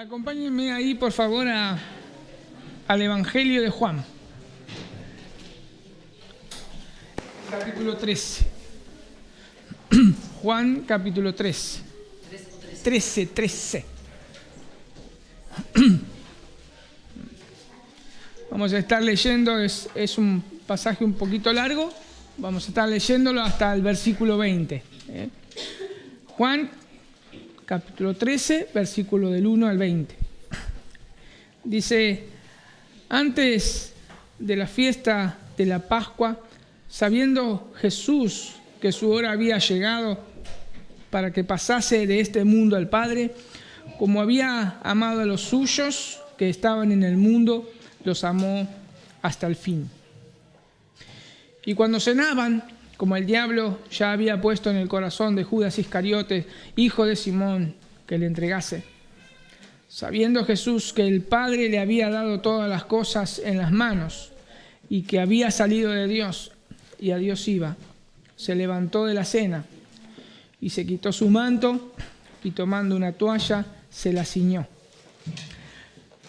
Acompáñenme ahí, por favor, al Evangelio de Juan, capítulo 13. Juan, capítulo 13. 13. Vamos a estar leyendo, es un pasaje un poquito largo, vamos a estar leyéndolo hasta el versículo 20. Juan, capítulo 13, versículo del 1 al 20. Dice: antes de la fiesta de la Pascua, sabiendo Jesús que su hora había llegado para que pasase de este mundo al Padre, como había amado a los suyos que estaban en el mundo, los amó hasta el fin. Y cuando cenaban, como el diablo ya había puesto en el corazón de Judas Iscariote, hijo de Simón, que le entregase, sabiendo Jesús que el Padre le había dado todas las cosas en las manos y que había salido de Dios y a Dios iba, se levantó de la cena y se quitó su manto y tomando una toalla se la ciñó.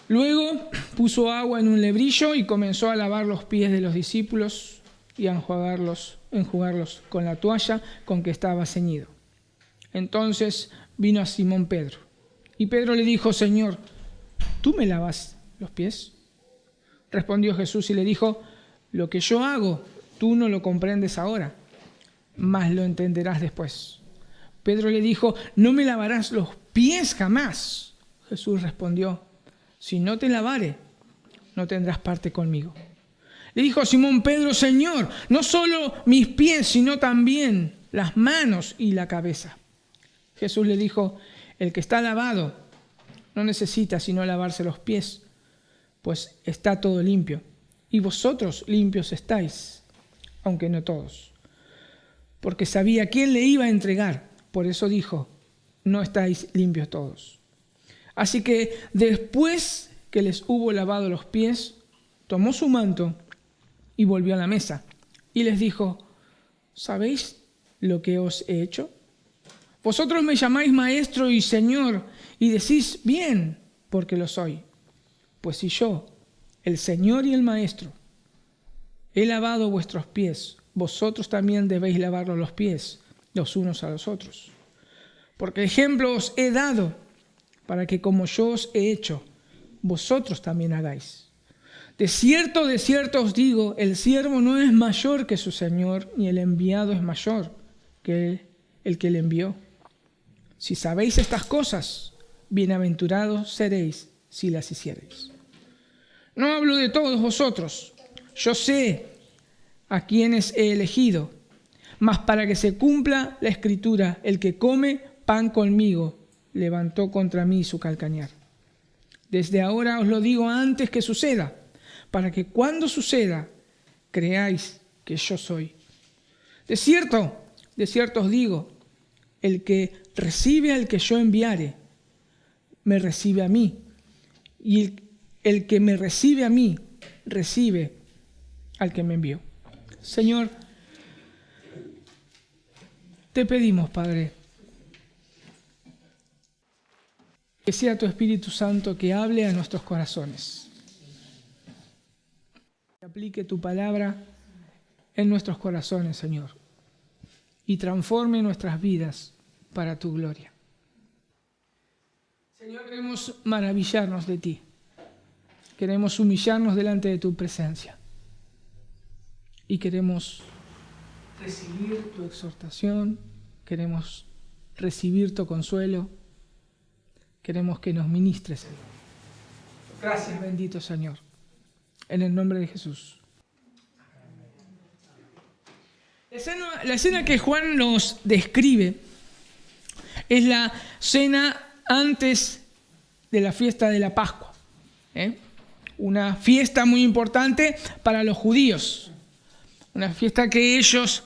Luego puso agua en un lebrillo y comenzó a lavar los pies de los discípulos y a enjugarlos con la toalla con que estaba ceñido. Entonces vino a Simón Pedro, y Pedro le dijo: Señor, ¿tú me lavas los pies? Respondió Jesús y le dijo: lo que yo hago, tú no lo comprendes ahora, mas lo entenderás después. Pedro le dijo: no me lavarás los pies jamás. Jesús respondió: si no te lavare, no tendrás parte conmigo. Le dijo Simón Pedro: Señor, no solo mis pies, sino también las manos y la cabeza. Jesús le dijo: el que está lavado no necesita sino lavarse los pies, pues está todo limpio. Y vosotros limpios estáis, aunque no todos. Porque sabía quién le iba a entregar, por eso dijo: no estáis limpios todos. Así que después que les hubo lavado los pies, tomó su manto y volvió a la mesa, y les dijo: ¿sabéis lo que os he hecho? Vosotros me llamáis maestro y señor, y decís bien, porque lo soy. Pues si yo, el señor y el maestro, he lavado vuestros pies, vosotros también debéis lavaros los pies los unos a los otros. Porque ejemplo os he dado, para que como yo os he hecho, vosotros también hagáis. De cierto os digo, el siervo no es mayor que su señor, ni el enviado es mayor que el que le envió. Si sabéis estas cosas, bienaventurados seréis si las hiciereis. No hablo de todos vosotros, yo sé a quienes he elegido, mas para que se cumpla la escritura, el que come pan conmigo levantó contra mí su calcañar. Desde ahora os lo digo antes que suceda, para que cuando suceda, creáis que yo soy. De cierto os digo, el que recibe al que yo enviare, me recibe a mí, y el que me recibe a mí, recibe al que me envió. Señor, te pedimos, Padre, que sea tu Espíritu Santo que hable a nuestros corazones, que aplique tu palabra en nuestros corazones, Señor, y transforme nuestras vidas para tu gloria. Señor, queremos maravillarnos de ti, queremos humillarnos delante de tu presencia y queremos recibir tu exhortación, queremos recibir tu consuelo, queremos que nos ministres, Señor. Gracias, bendito Señor, en el nombre de Jesús. La escena que Juan nos describe es la cena antes de la fiesta de la Pascua. Una fiesta muy importante para los judíos. Una fiesta que ellos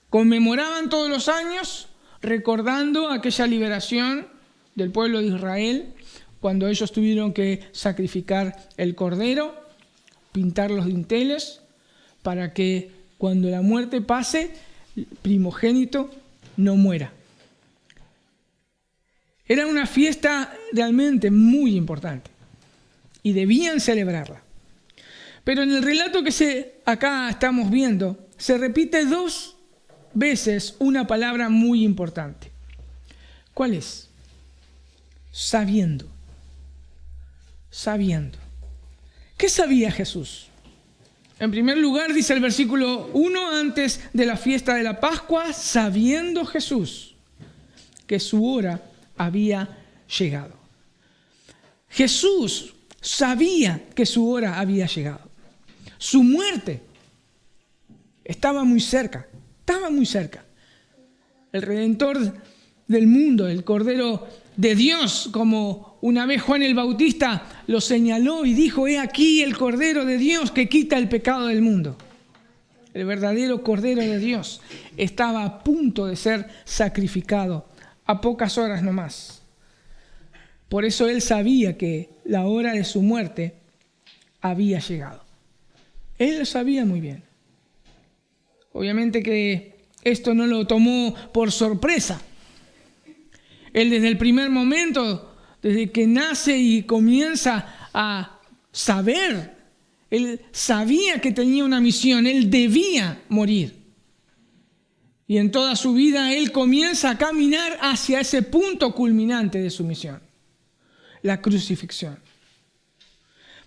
conmemoraban todos los años, recordando aquella liberación del pueblo de Israel, cuando ellos tuvieron que sacrificar el cordero, pintar los dinteles, para que cuando la muerte pase, el primogénito no muera. Era una fiesta realmente muy importante y debían celebrarla. Pero en el relato que acá estamos viendo, se repite 2 veces una palabra muy importante. ¿Cuál es? Sabiendo. Sabiendo. ¿Qué sabía Jesús? En primer lugar, dice el versículo 1, antes de la fiesta de la Pascua, sabiendo Jesús que su hora había llegado. Jesús sabía que su hora había llegado. Su muerte estaba muy cerca, El Redentor del mundo, el Cordero de Dios, como una vez Juan el Bautista lo señaló y dijo: he aquí el Cordero de Dios que quita el pecado del mundo. El verdadero Cordero de Dios estaba a punto de ser sacrificado a pocas horas nomás. Por eso él sabía que la hora de su muerte había llegado. Él lo sabía muy bien. Obviamente que esto no lo tomó por sorpresa. Él desde el primer momento, desde que nace y comienza a saber, él sabía que tenía una misión, él debía morir. Y en toda su vida él comienza a caminar hacia ese punto culminante de su misión, la crucifixión.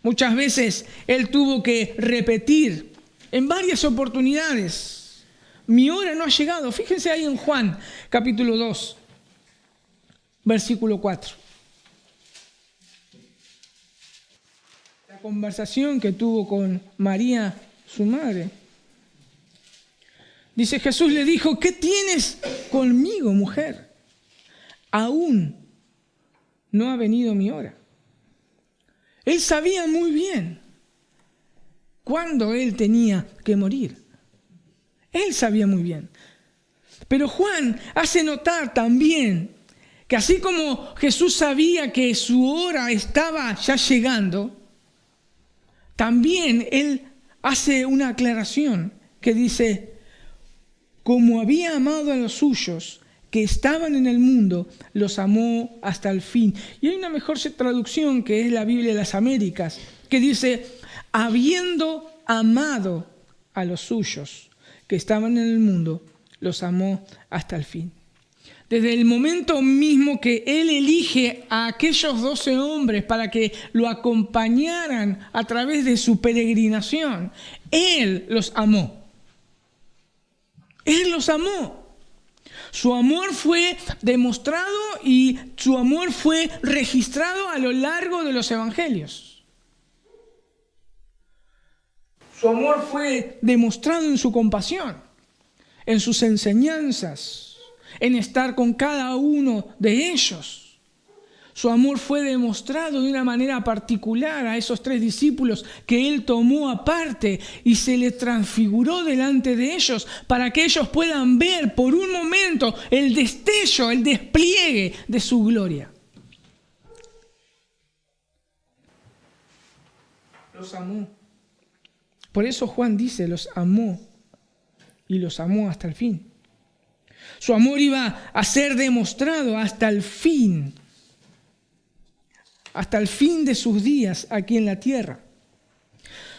Muchas veces él tuvo que repetir en varias oportunidades: mi hora no ha llegado. Fíjense ahí en Juan, capítulo 2, versículo 4. La conversación que tuvo con María, su madre. Dice: Jesús le dijo: ¿qué tienes conmigo, mujer? Aún no ha venido mi hora. Él sabía muy bien cuándo él tenía que morir. Él sabía muy bien. Pero Juan hace notar también que así como Jesús sabía que su hora estaba ya llegando, también él hace una aclaración que dice: como había amado a los suyos que estaban en el mundo, los amó hasta el fin. Y hay una mejor traducción, que es la Biblia de las Américas, que dice: habiendo amado a los suyos que estaban en el mundo, los amó hasta el fin. Desde el momento mismo que él elige a aquellos 12 hombres para que lo acompañaran a través de su peregrinación, él los amó. Él los amó. Su amor fue demostrado y su amor fue registrado a lo largo de los evangelios. Su amor fue demostrado en su compasión, en sus enseñanzas, en estar con cada uno de ellos. Su amor fue demostrado de una manera particular a esos 3 discípulos que él tomó aparte y se les transfiguró delante de ellos para que ellos puedan ver por un momento el destello, el despliegue de su gloria. Los amó. Por eso Juan dice: los amó y los amó hasta el fin. Su amor iba a ser demostrado hasta el fin de sus días aquí en la tierra.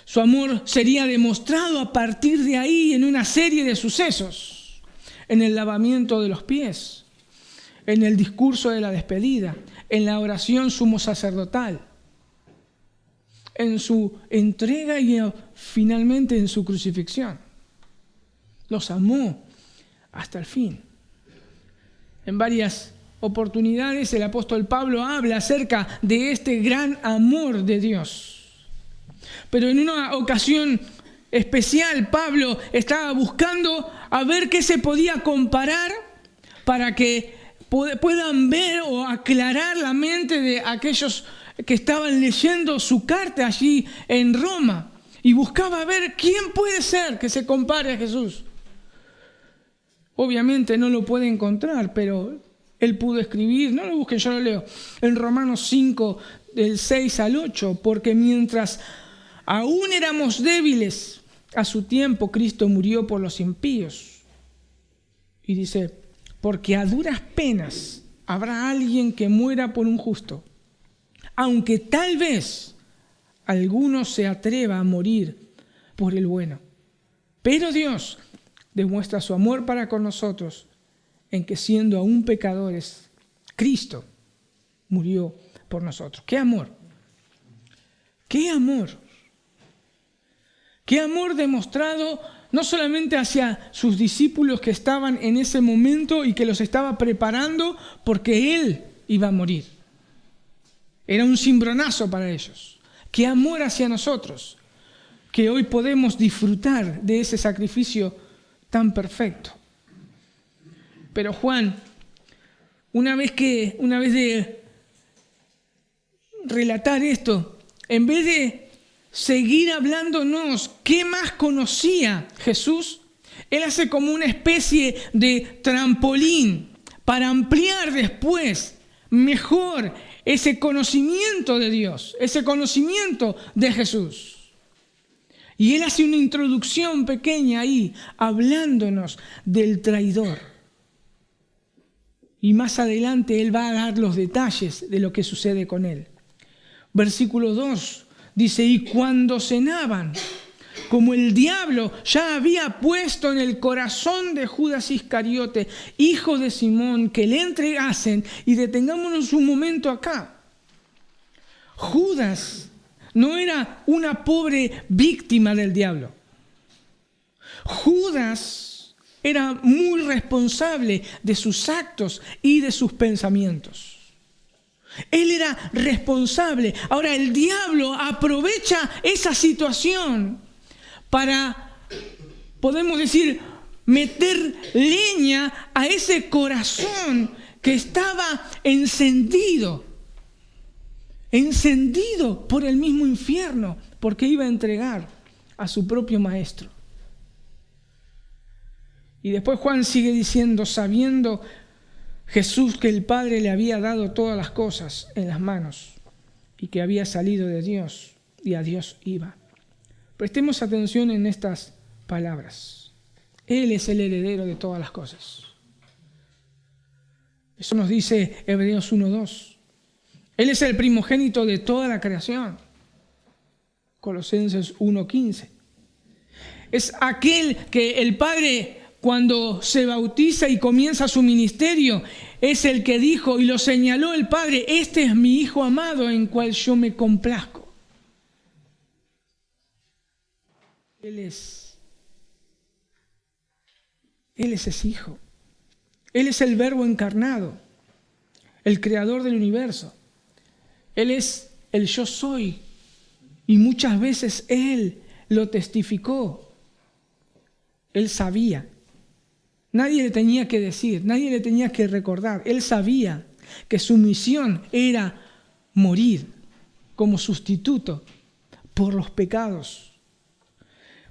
Su amor sería demostrado a partir de ahí en una serie de sucesos: en el lavamiento de los pies, en el discurso de la despedida, en la oración sumo sacerdotal, en su entrega y finalmente en su crucifixión. Los amó hasta el fin. En varias oportunidades el apóstol Pablo habla acerca de este gran amor de Dios. Pero en una ocasión especial Pablo estaba buscando a ver qué se podía comparar para que puedan ver o aclarar la mente de aquellos que estaban leyendo su carta allí en Roma, y buscaba ver quién puede ser que se compare a Jesús. Obviamente no lo puede encontrar, pero él pudo escribir, no lo busquen, yo lo leo, en Romanos 5, del 6 al 8, porque mientras aún éramos débiles, a su tiempo Cristo murió por los impíos. Y dice: porque a duras penas habrá alguien que muera por un justo, aunque tal vez alguno se atreva a morir por el bueno. Pero Dios demuestra su amor para con nosotros en que siendo aún pecadores, Cristo murió por nosotros. ¡Qué amor! ¡Qué amor! ¡Qué amor demostrado no solamente hacia sus discípulos que estaban en ese momento y que los estaba preparando porque Él iba a morir! Era un cimbronazo para ellos. ¡Qué amor hacia nosotros! Que hoy podemos disfrutar de ese sacrificio tan perfecto. Pero Juan, una vez de relatar esto, en vez de seguir hablándonos qué más conocía Jesús, él hace como una especie de trampolín para ampliar después mejor ese conocimiento de Dios, ese conocimiento de Jesús. Y él hace una introducción pequeña ahí, hablándonos del traidor. Y más adelante él va a dar los detalles de lo que sucede con él. Versículo 2 dice, y cuando cenaban, como el diablo ya había puesto en el corazón de Judas Iscariote, hijo de Simón, que le entregasen, y detengámonos un momento acá. Judas no era una pobre víctima del diablo. Judas era muy responsable de sus actos y de sus pensamientos. Él era responsable. Ahora el diablo aprovecha esa situación para, podemos decir, meter leña a ese corazón que estaba encendido por el mismo infierno, porque iba a entregar a su propio maestro. Y después Juan sigue diciendo, sabiendo Jesús que el Padre le había dado todas las cosas en las manos y que había salido de Dios y a Dios iba. Prestemos atención en estas palabras. Él es el heredero de todas las cosas. Eso nos dice Hebreos 1:2. Él es el primogénito de toda la creación. Colosenses 1:15. Es aquel que el Padre, cuando se bautiza y comienza su ministerio, es el que dijo y lo señaló el Padre, este es mi Hijo amado en cual yo me complazco. Él es ese Hijo. Él es el Verbo encarnado, el creador del universo. Él es el yo soy. Y muchas veces Él lo testificó. Él sabía. Nadie le tenía que decir, nadie le tenía que recordar. Él sabía que su misión era morir como sustituto por los pecados.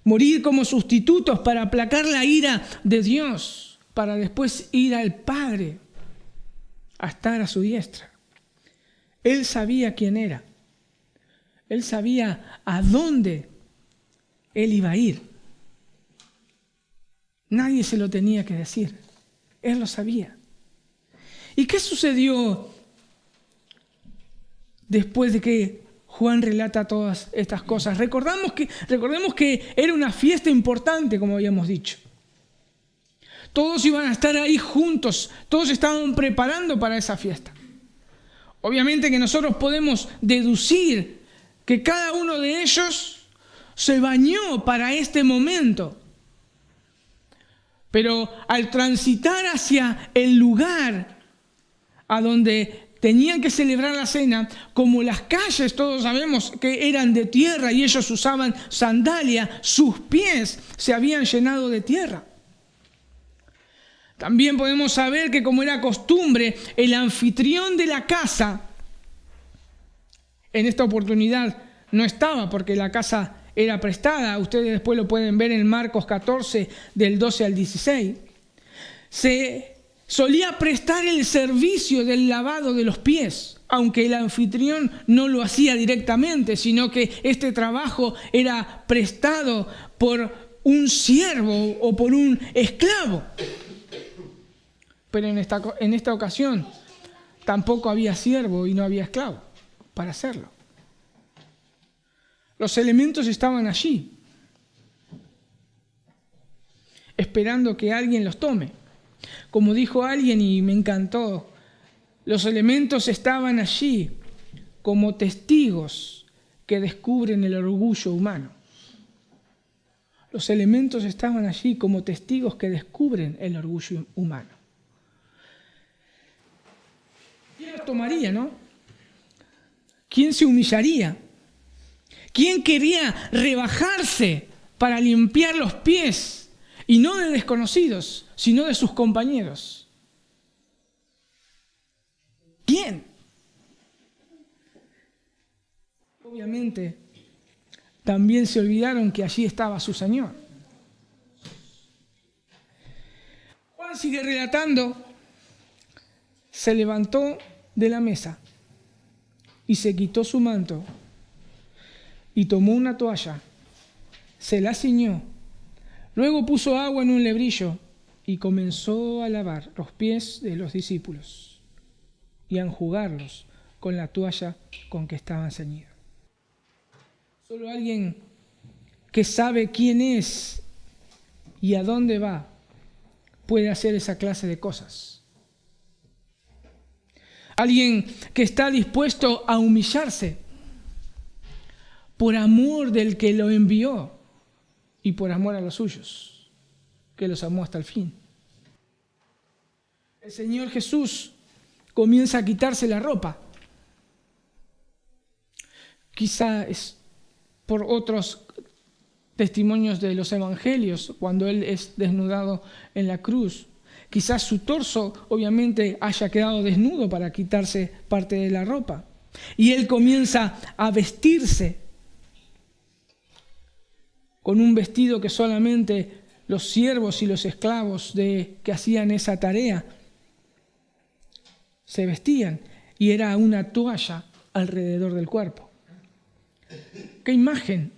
Morir como sustitutos para aplacar la ira de Dios, para después ir al Padre a estar a su diestra. Él sabía quién era. Él sabía a dónde Él iba a ir. Nadie se lo tenía que decir. Él lo sabía. ¿Y qué sucedió después de que Juan relata todas estas cosas? Recordemos que era una fiesta importante, como habíamos dicho. Todos iban a estar ahí juntos. Todos estaban preparando para esa fiesta. Obviamente que nosotros podemos deducir que cada uno de ellos se bañó para este momento. Pero al transitar hacia el lugar a donde tenían que celebrar la cena, como las calles todos sabemos que eran de tierra y ellos usaban sandalia, sus pies se habían llenado de tierra. También podemos saber que, como era costumbre, el anfitrión de la casa, en esta oportunidad no estaba porque la casa era prestada, ustedes después lo pueden ver en Marcos 14, del 12 al 16, se solía prestar el servicio del lavado de los pies, aunque el anfitrión no lo hacía directamente, sino que este trabajo era prestado por un siervo o por un esclavo. Pero en esta ocasión, tampoco había siervo y no había esclavo para hacerlo. Los elementos estaban allí, esperando que alguien los tome. Como dijo alguien y me encantó, los elementos estaban allí como testigos que descubren el orgullo humano. Los elementos estaban allí como testigos que descubren el orgullo humano. ¿Quién los tomaría, no? ¿Quién se humillaría? ¿Quién quería rebajarse para limpiar los pies? Y no de desconocidos, sino de sus compañeros. ¿Quién? Obviamente, también se olvidaron que allí estaba su Señor. Juan sigue relatando, se levantó de la mesa y se quitó su manto y tomó una toalla, se la ciñó, luego puso agua en un lebrillo y comenzó a lavar los pies de los discípulos y a enjugarlos con la toalla con que estaban ceñidos. Solo alguien que sabe quién es y a dónde va puede hacer esa clase de cosas. Alguien que está dispuesto a humillarse por amor del que lo envió y por amor a los suyos, que los amó hasta el fin. El Señor Jesús comienza a quitarse la ropa. Quizá es por otros testimonios de los evangelios, cuando Él es desnudado en la cruz. Quizás su torso obviamente haya quedado desnudo para quitarse parte de la ropa. Y Él comienza a vestirse con un vestido que solamente los siervos y los esclavos que hacían esa tarea se vestían, y era una toalla alrededor del cuerpo. ¿Qué imagen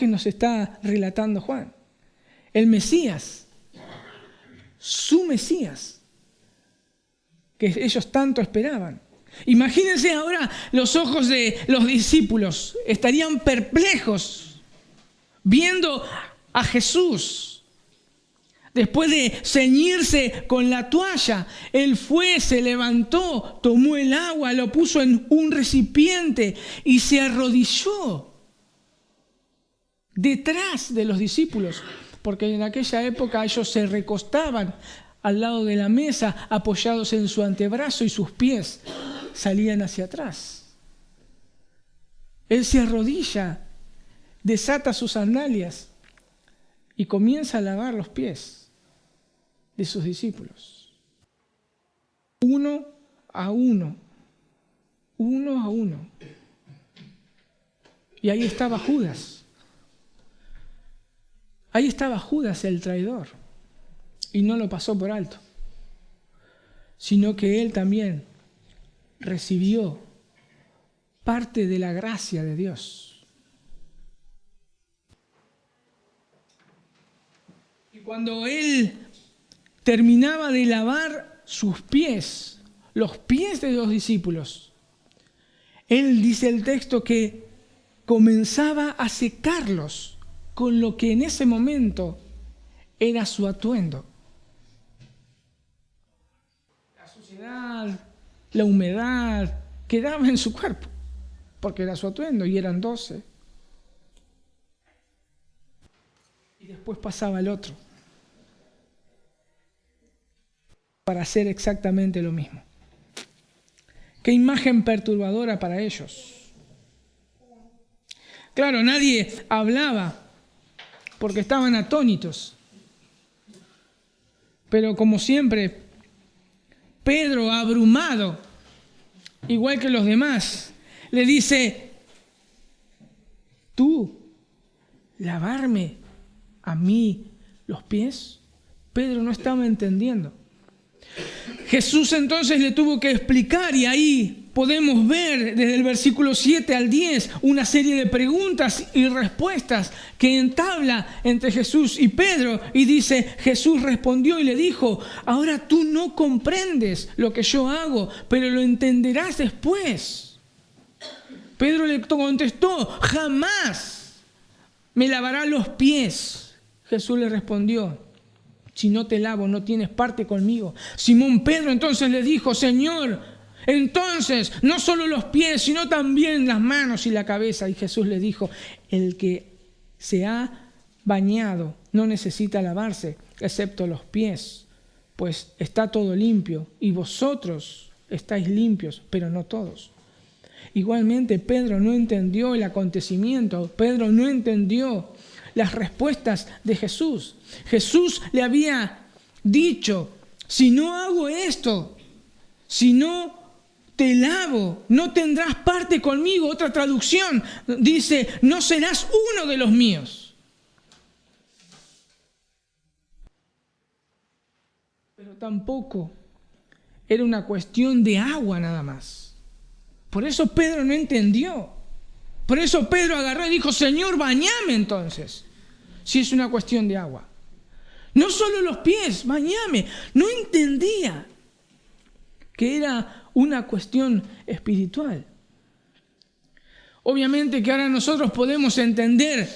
nos está relatando Juan? El Mesías, su Mesías, que ellos tanto esperaban. Imagínense ahora los ojos de los discípulos, estarían perplejos viendo a Jesús. Después de ceñirse con la toalla, Él fue, se levantó, tomó el agua, lo puso en un recipiente y se arrodilló detrás de los discípulos, porque en aquella época ellos se recostaban al lado de la mesa, apoyados en su antebrazo, y sus pies salían hacia atrás. Él se arrodilla, desata sus sandalias y comienza a lavar los pies de sus discípulos. Uno a uno. Y ahí estaba Judas. Ahí estaba Judas, el traidor. Y no lo pasó por alto, sino que él también recibió parte de la gracia de Dios. Y cuando él terminaba de lavar sus pies, los pies de los discípulos, él, dice el texto, que comenzaba a secarlos con lo que en ese momento era su atuendo. La suciedad, la humedad quedaba en su cuerpo, porque era su atuendo, y eran 12. Y después pasaba el otro para hacer exactamente lo mismo. Qué imagen perturbadora para ellos. Claro, nadie hablaba porque estaban atónitos. Pero como siempre, Pedro, abrumado, igual que los demás, le dice: ¿tú lavarme a mí los pies? Pedro no estaba entendiendo. Jesús entonces le tuvo que explicar, y ahí podemos ver desde el versículo 7 al 10 una serie de preguntas y respuestas que entabla entre Jesús y Pedro. Y dice, Jesús respondió y le dijo, ahora tú no comprendes lo que yo hago, pero lo entenderás después. Pedro le contestó, jamás me lavarás los pies. Jesús le respondió, si no te lavo, no tienes parte conmigo. Simón Pedro entonces le dijo, Señor, entonces no solo los pies, sino también las manos y la cabeza. Y Jesús le dijo, el que se ha bañado no necesita lavarse, excepto los pies, pues está todo limpio. Y vosotros estáis limpios, pero no todos. Igualmente, Pedro no entendió el acontecimiento. Pedro no entendió las respuestas de Jesús. Jesús le había dicho, si no hago esto, si no te lavo, no tendrás parte conmigo. Otra traducción dice, no serás uno de los míos. Pero tampoco era una cuestión de agua nada más. Por eso Pedro no entendió. Por eso Pedro agarró y dijo, Señor, bañame entonces, si es una cuestión de agua. No solo los pies, bañame. No entendía que era una cuestión espiritual. Obviamente que ahora nosotros podemos entender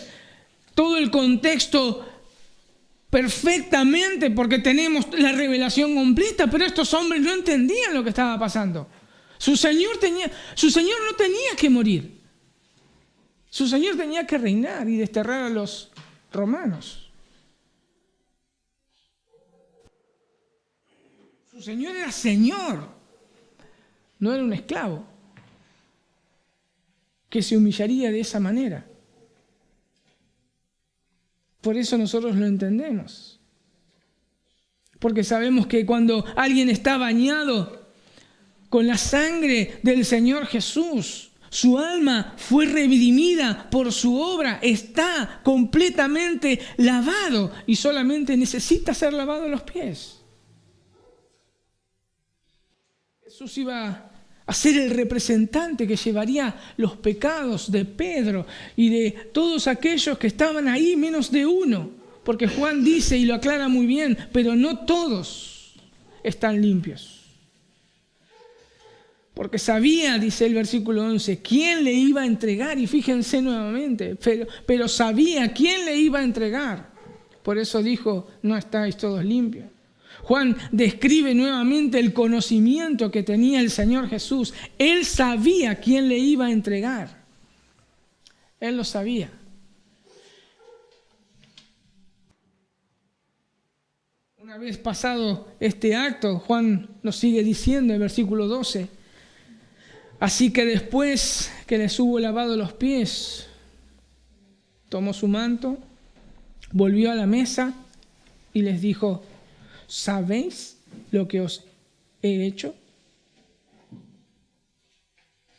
todo el contexto perfectamente porque tenemos la revelación completa, pero estos hombres no entendían lo que estaba pasando. Su Señor no tenía que morir. Su Señor tenía que reinar y desterrar a los romanos. Su Señor era Señor, no era un esclavo que se humillaría de esa manera. Por eso nosotros lo entendemos. Porque sabemos que cuando alguien está bañado con la sangre del Señor Jesús, su alma fue redimida por su obra, está completamente lavado y solamente necesita ser lavado los pies. Jesús iba a ser el representante que llevaría los pecados de Pedro y de todos aquellos que estaban ahí, menos de uno. Porque Juan dice, y lo aclara muy bien, pero no todos están limpios. Porque sabía, dice el versículo 11, quién le iba a entregar. Y fíjense nuevamente, pero sabía quién le iba a entregar. Por eso dijo, no estáis todos limpios. Juan describe nuevamente el conocimiento que tenía el Señor Jesús. Él sabía quién le iba a entregar. Él lo sabía. Una vez pasado este acto, Juan nos sigue diciendo en el versículo 12, así que después que les hubo lavado los pies, tomó su manto, volvió a la mesa y les dijo, ¿sabéis lo que os he hecho?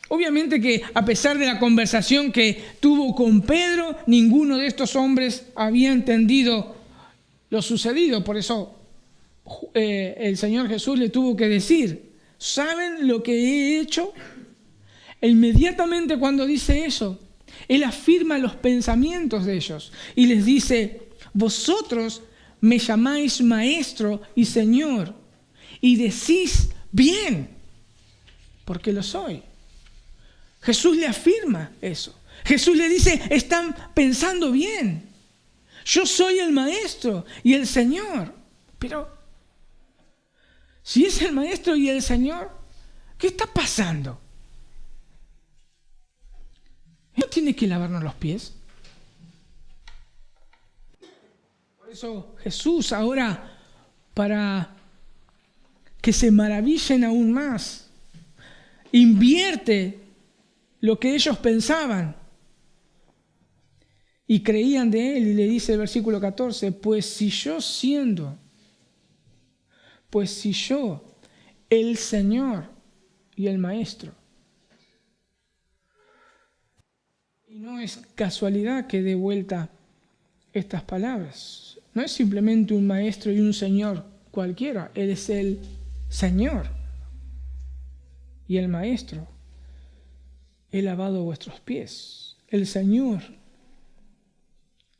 Obviamente que a pesar de la conversación que tuvo con Pedro, ninguno de estos hombres había entendido lo sucedido. Por eso el Señor Jesús le tuvo que decir, ¿saben lo que he hecho? E inmediatamente cuando dice eso, Él afirma los pensamientos de ellos y les dice, vosotros me llamáis maestro y señor y decís bien, porque lo soy. Jesús le afirma eso. Jesús le dice, están pensando bien. Yo soy el maestro y el señor. Pero, si es el maestro y el señor, ¿qué está pasando? ¿No tiene que lavarnos los pies? Por eso Jesús ahora, para que se maravillen aún más, invierte lo que ellos pensaban y creían de Él, y le dice el versículo 14, pues si yo, el Señor y el Maestro. Y no es casualidad que dé vuelta estas palabras. No es simplemente un maestro y un señor cualquiera. Él es el Señor. y el Maestro, he lavado vuestros pies. El Señor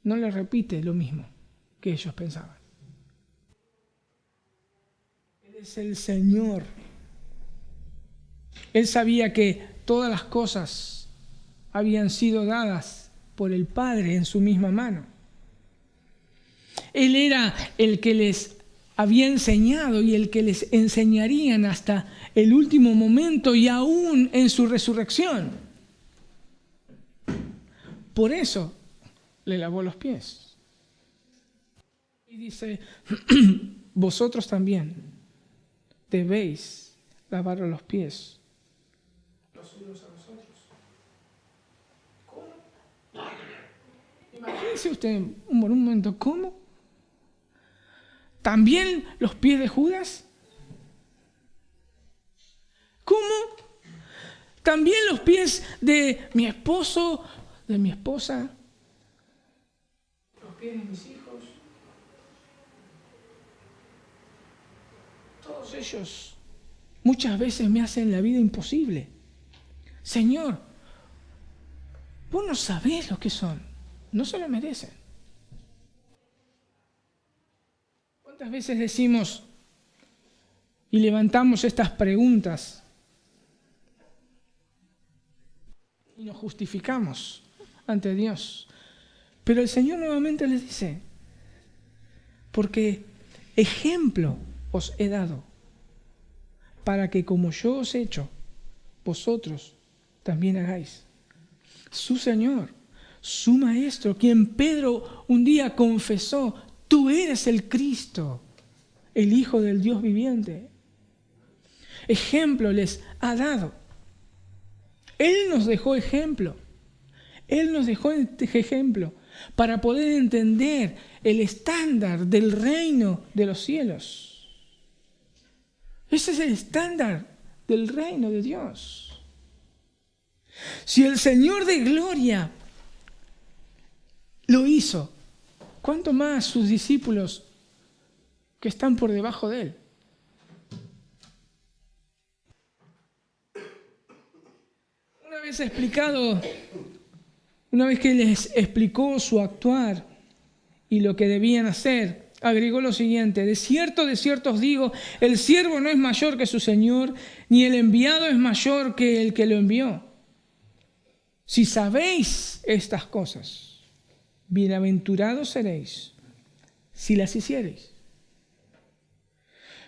no le repite lo mismo que ellos pensaban. Él es el Señor. Él sabía que todas las cosas habían sido dadas por el Padre en su misma mano. Él era el que les había enseñado y el que les enseñarían hasta el último momento y aún en su resurrección. Por eso le lavó los pies. Y dice, vosotros también debéis lavar los pies los unos a los otros. ¿Cómo? Imagínese usted por un momento, ¿cómo? ¿También los pies de Judas? ¿Cómo? ¿También los pies de mi esposo, de mi esposa? ¿Los pies de mis hijos? Todos ellos muchas veces me hacen la vida imposible. Señor, vos no sabés lo que son, no se lo merecen. ¿Cuántas veces decimos y levantamos estas preguntas y nos justificamos ante Dios? Pero el Señor nuevamente les dice, porque ejemplo os he dado, para que como yo os he hecho, vosotros también hagáis. Su Señor, su Maestro, quien Pedro un día confesó, tú eres el Cristo, el Hijo del Dios viviente. Ejemplo les ha dado. Él nos dejó ejemplo. Él nos dejó ejemplo para poder entender el estándar del reino de los cielos. Ese es el estándar del reino de Dios. Si el Señor de gloria lo hizo, ¿cuánto más sus discípulos que están por debajo de Él? Una vez que les explicó su actuar y lo que debían hacer, agregó lo siguiente: de cierto os digo, el siervo no es mayor que su Señor, ni el enviado es mayor que el que lo envió. Si sabéis estas cosas, bienaventurados seréis si las hiciereis.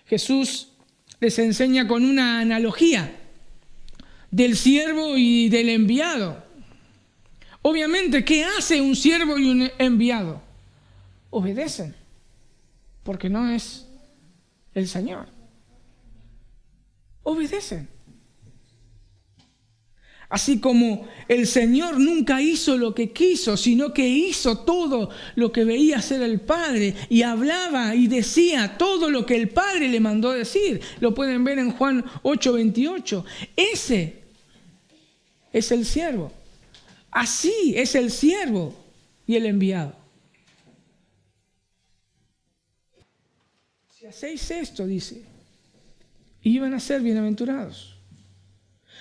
Jesús les enseña con una analogía del siervo y del enviado. Obviamente, ¿qué hace un siervo y un enviado? Obedecen, porque no es el Señor. Obedecen. Así como el Señor nunca hizo lo que quiso, sino que hizo todo lo que veía hacer el Padre y hablaba y decía todo lo que el Padre le mandó decir. Lo pueden ver en Juan 8:28. Ese es el siervo. Así es el siervo y el enviado. Si hacéis esto, dice, iban a ser bienaventurados.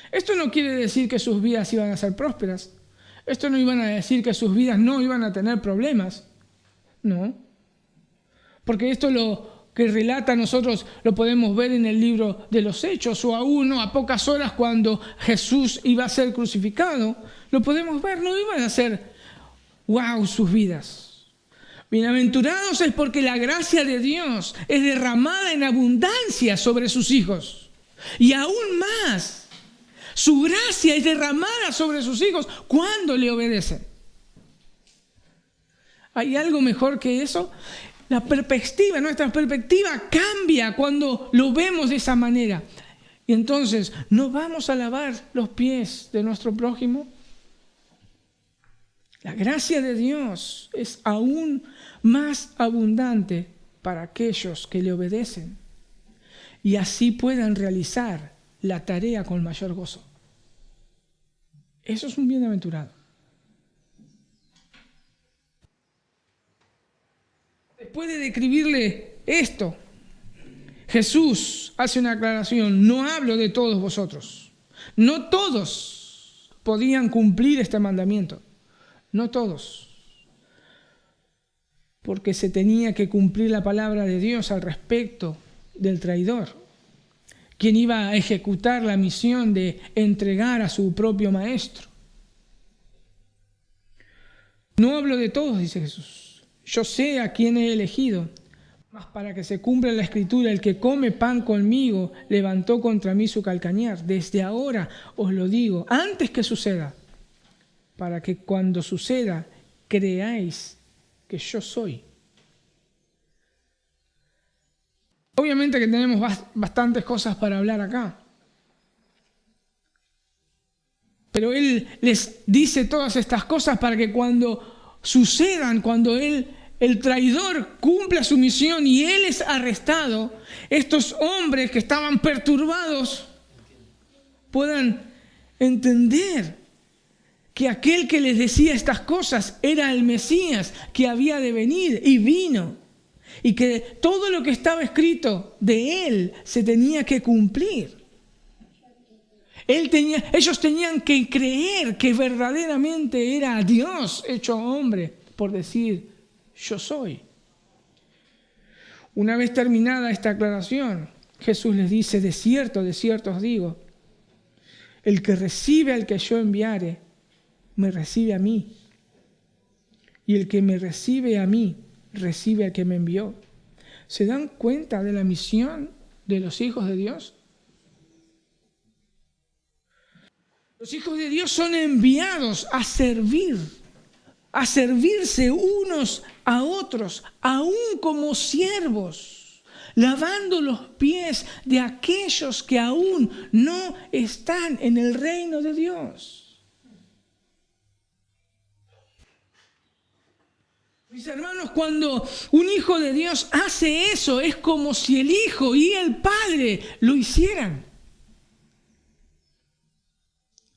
Esto no quiere decir que sus vidas iban a ser prósperas. Esto no iban a decir que sus vidas no iban a tener problemas. No. Porque esto lo que relata nosotros lo podemos ver en el libro de los Hechos, o aún a pocas horas cuando Jesús iba a ser crucificado. Lo podemos ver, no iban a ser wow sus vidas. Bienaventurados es porque la gracia de Dios es derramada en abundancia sobre sus hijos. Y aún más, su gracia es derramada sobre sus hijos cuando le obedecen. ¿Hay algo mejor que eso? Nuestra perspectiva cambia cuando lo vemos de esa manera. Y entonces, ¿no vamos a lavar los pies de nuestro prójimo? La gracia de Dios es aún más abundante para aquellos que le obedecen y así puedan realizar la tarea con mayor gozo. Eso es un bienaventurado. Después de describirle esto, Jesús hace una aclaración: no hablo de todos vosotros. No todos podían cumplir este mandamiento. No todos. Porque se tenía que cumplir la palabra de Dios al respecto del traidor, quien iba a ejecutar la misión de entregar a su propio maestro. No hablo de todos, dice Jesús. Yo sé a quién he elegido, mas para que se cumpla la Escritura, el que come pan conmigo levantó contra mí su calcañar. Desde ahora os lo digo, antes que suceda, para que cuando suceda creáis que yo soy. Obviamente que tenemos bastantes cosas para hablar acá. Pero Él les dice todas estas cosas para que cuando sucedan, cuando el traidor cumpla su misión y Él es arrestado, estos hombres que estaban perturbados puedan entender que aquel que les decía estas cosas era el Mesías que había de venir y vino. Y que todo lo que estaba escrito de Él se tenía que cumplir. Ellos tenían que creer que verdaderamente era Dios hecho hombre, por decir, yo soy. Una vez terminada esta aclaración, Jesús les dice, de cierto os digo, el que recibe al que yo enviare, me recibe a mí. Y el que me recibe a mí, recibe al que me envió. ¿Se dan cuenta de la misión de los hijos de Dios? Los hijos de Dios son enviados a servir, a servirse unos a otros, aún como siervos, lavando los pies de aquellos que aún no están en el reino de Dios. Mis hermanos, cuando un hijo de Dios hace eso, es como si el hijo y el padre lo hicieran.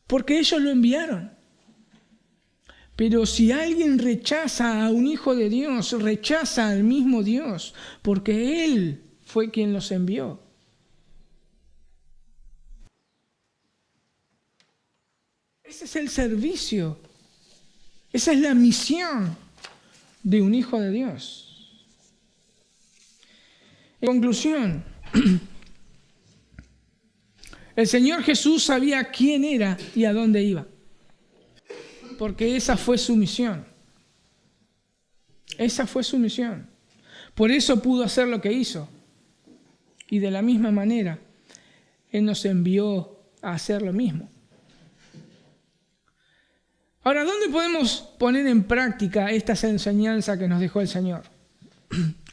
Porque ellos lo enviaron. Pero si alguien rechaza a un hijo de Dios, rechaza al mismo Dios, porque Él fue quien los envió. Ese es el servicio. Esa es la misión de un hijo de Dios. En conclusión, el Señor Jesús sabía quién era y a dónde iba, porque esa fue su misión. Esa fue su misión. Por eso pudo hacer lo que hizo. Y de la misma manera, Él nos envió a hacer lo mismo. Ahora, ¿dónde podemos poner en práctica estas enseñanzas que nos dejó el Señor?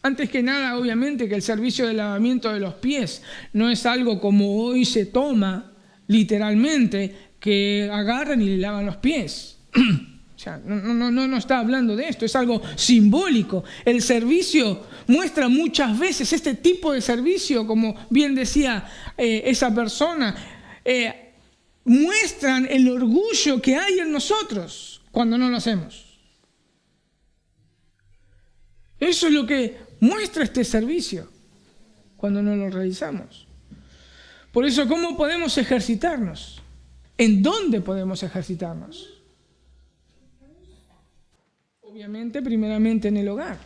Antes que nada, obviamente, que el servicio de lavamiento de los pies no es algo como hoy se toma literalmente, que agarran y le lavan los pies. O sea, no está hablando de esto, es algo simbólico. El servicio muestra muchas veces este tipo de servicio, como bien decía esa persona, muestran el orgullo que hay en nosotros cuando no lo hacemos. Eso es lo que muestra este servicio cuando no lo realizamos. Por eso, ¿cómo podemos ejercitarnos? ¿En dónde podemos ejercitarnos? Obviamente, primeramente en el hogar.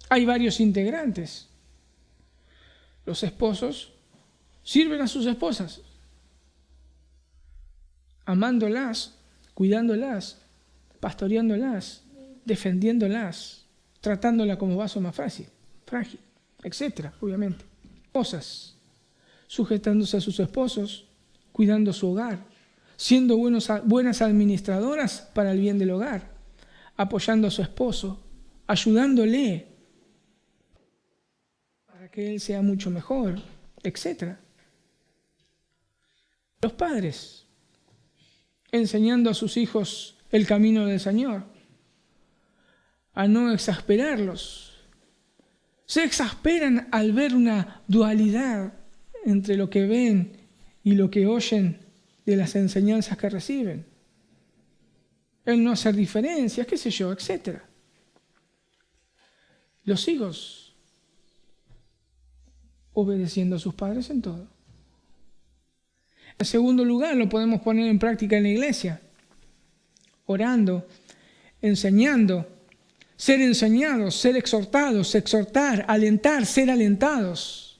Hay varios integrantes. Los esposos sirven a sus esposas, amándolas, cuidándolas, pastoreándolas, defendiéndolas, tratándolas como vaso más frágil, etcétera, obviamente. Esposas, sujetándose a sus esposos, cuidando su hogar, siendo buenas administradoras para el bien del hogar, apoyando a su esposo, ayudándole para que él sea mucho mejor, etcétera. Los padres, enseñando a sus hijos el camino del Señor, a no exasperarlos. Se exasperan al ver una dualidad entre lo que ven y lo que oyen de las enseñanzas que reciben. El no hacer diferencias, qué sé yo, etc. Los hijos obedeciendo a sus padres en todo. En segundo lugar, lo podemos poner en práctica en la iglesia, orando, enseñando, ser enseñados, ser exhortados, exhortar, alentar, ser alentados.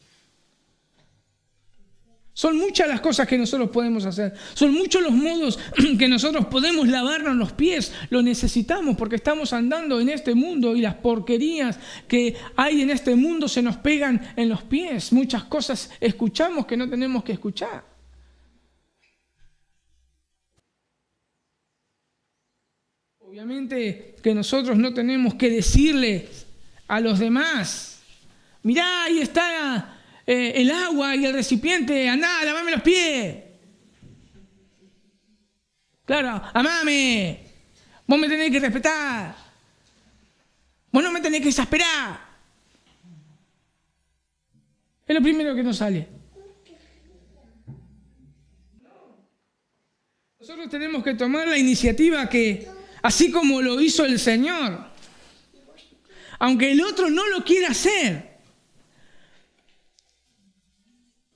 Son muchas las cosas que nosotros podemos hacer. Son muchos los modos que nosotros podemos lavarnos los pies. Lo necesitamos porque estamos andando en este mundo y las porquerías que hay en este mundo se nos pegan en los pies. Muchas cosas escuchamos que no tenemos que escuchar. Obviamente que nosotros no tenemos que decirle a los demás, mirá, ahí está el agua y el recipiente, andá, lavame los pies. Claro, amame, vos me tenés que respetar, vos no me tenés que exasperar. Es lo primero que nos sale. Nosotros tenemos que tomar la iniciativa que, así como lo hizo el Señor, aunque el otro no lo quiera hacer,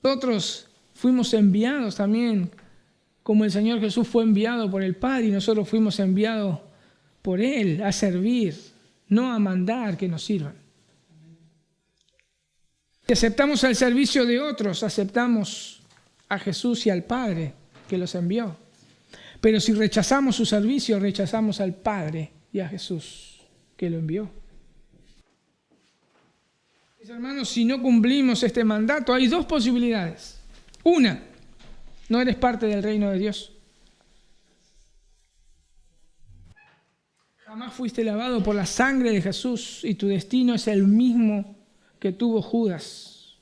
nosotros fuimos enviados también, como el Señor Jesús fue enviado por el Padre y nosotros fuimos enviados por Él a servir, no a mandar que nos sirvan. Si aceptamos el servicio de otros, aceptamos a Jesús y al Padre que los envió. Pero si rechazamos su servicio, rechazamos al Padre y a Jesús que lo envió. Mis hermanos, si no cumplimos este mandato, hay dos posibilidades. Una, no eres parte del reino de Dios. Jamás fuiste lavado por la sangre de Jesús y tu destino es el mismo que tuvo Judas.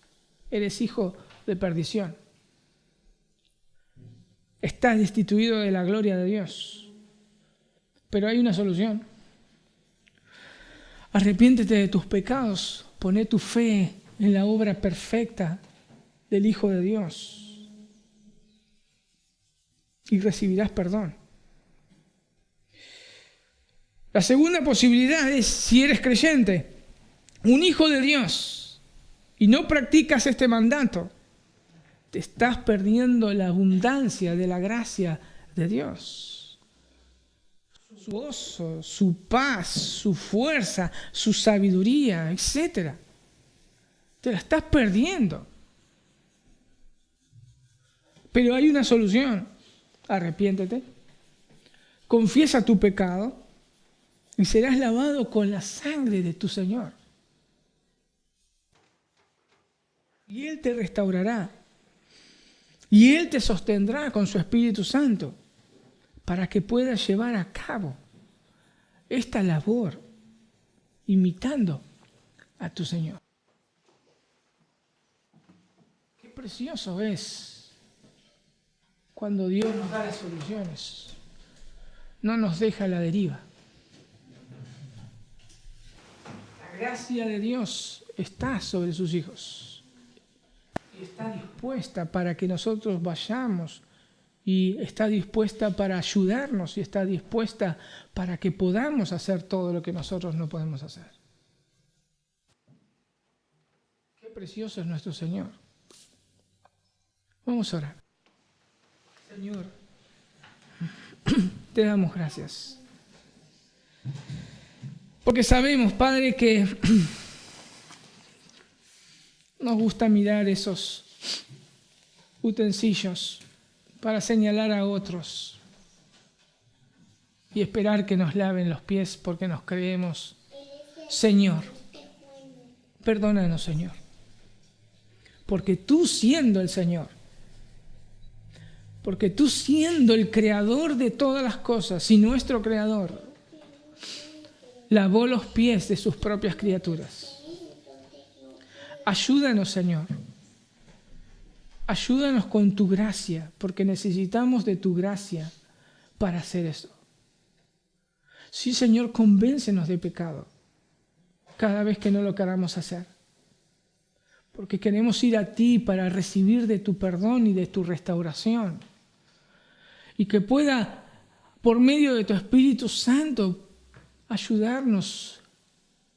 Eres hijo de perdición. Estás destituido de la gloria de Dios. Pero hay una solución. Arrepiéntete de tus pecados. Poné tu fe en la obra perfecta del Hijo de Dios. Y recibirás perdón. La segunda posibilidad es, si eres creyente, un hijo de Dios, y no practicas este mandato, te estás perdiendo la abundancia de la gracia de Dios. Su gozo, su paz, su fuerza, su sabiduría, etc. Te la estás perdiendo. Pero hay una solución. Arrepiéntete, confiesa tu pecado y serás lavado con la sangre de tu Señor. Y Él te restaurará. Y Él te sostendrá con su Espíritu Santo para que puedas llevar a cabo esta labor imitando a tu Señor. Qué precioso es cuando Dios nos da las soluciones. No nos deja a la deriva. La gracia de Dios está sobre sus hijos. Y está dispuesta para que nosotros vayamos. Y está dispuesta para ayudarnos. Y está dispuesta para que podamos hacer todo lo que nosotros no podemos hacer. Qué precioso es nuestro Señor. Vamos a orar. Señor, te damos gracias. Porque sabemos, Padre, que nos gusta mirar esos utensilios para señalar a otros y esperar que nos laven los pies porque nos creemos. Señor, perdónanos, Señor. Porque tú siendo el Señor, porque tú siendo el creador de todas las cosas y nuestro creador, lavó los pies de sus propias criaturas. Ayúdanos, Señor. Ayúdanos con tu gracia, porque necesitamos de tu gracia para hacer esto. Sí, Señor, convéncenos de pecado cada vez que no lo queramos hacer. Porque queremos ir a ti para recibir de tu perdón y de tu restauración. Y que pueda, por medio de tu Espíritu Santo, ayudarnos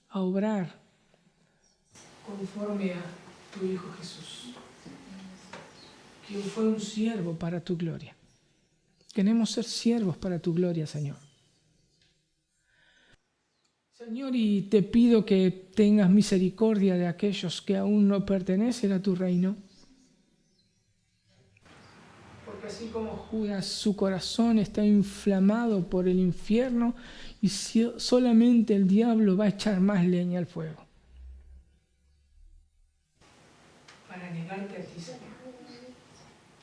a obrar conforme a tu Hijo Jesús. quien fue un siervo para tu gloria. Queremos ser siervos para tu gloria, Señor. Señor, y te pido que tengas misericordia de aquellos que aún no pertenecen a tu reino. Porque así como Judas, su corazón está inflamado por el infierno y solamente el diablo va a echar más leña al fuego. Para negarte a ti, Señor.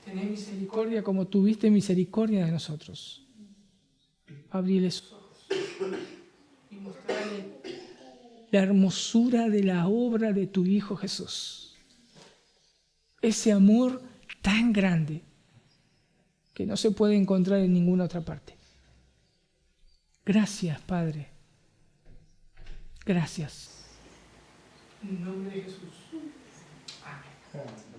Tené misericordia como tuviste misericordia de nosotros. Abríles sus ojos y mostrarle la hermosura de la obra de tu Hijo Jesús. Ese amor tan grande que no se puede encontrar en ninguna otra parte. Gracias, Padre. Gracias. En el nombre de Jesús. Amén.